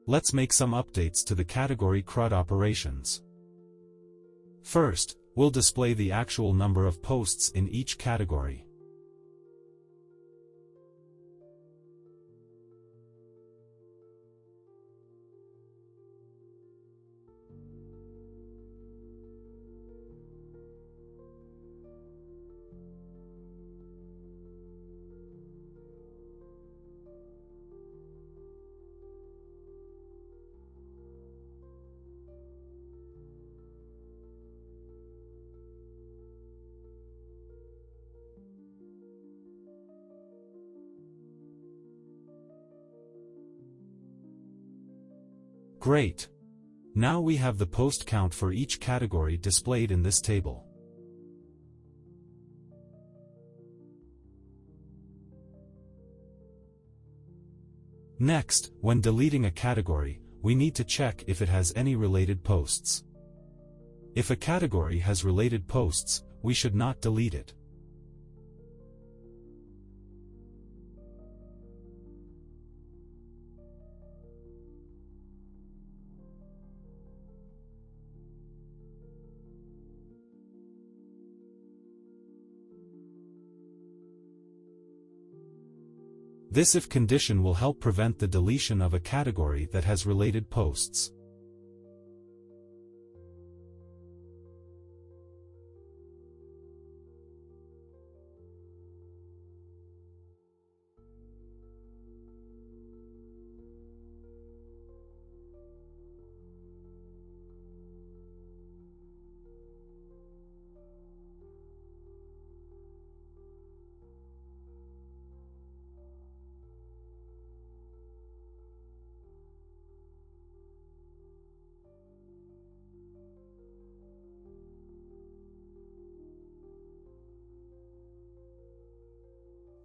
Let's make some updates to the category CRUD operations. First, we'll display the actual number of posts in each category. Great! Now we have the post count for each category displayed in this table. Next, when deleting a category, we need to check if it has any related posts. If a category has related posts, we should not delete it. This if condition will help prevent the deletion of a category that has related posts.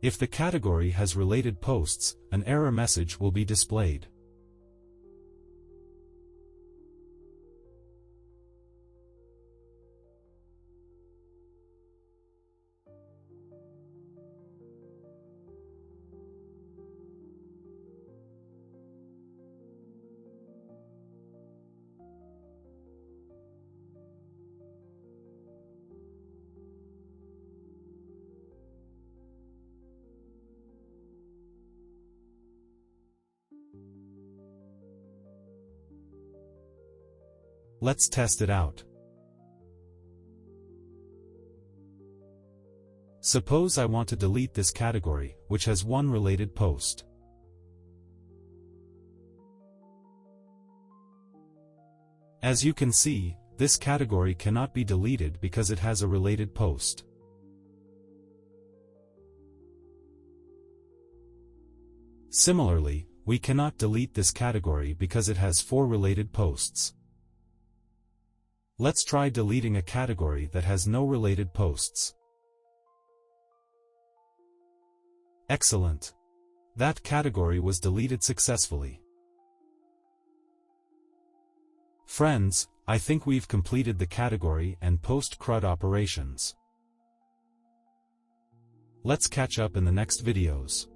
If the category has related posts, an error message will be displayed. Let's test it out. Suppose I want to delete this category, which has one related post. As you can see, this category cannot be deleted because it has a related post. Similarly, we cannot delete this category because it has 4 related posts. Let's try deleting a category that has no related posts. Excellent! That category was deleted successfully. Friends, I think we've completed the category and post CRUD operations. Let's catch up in the next videos.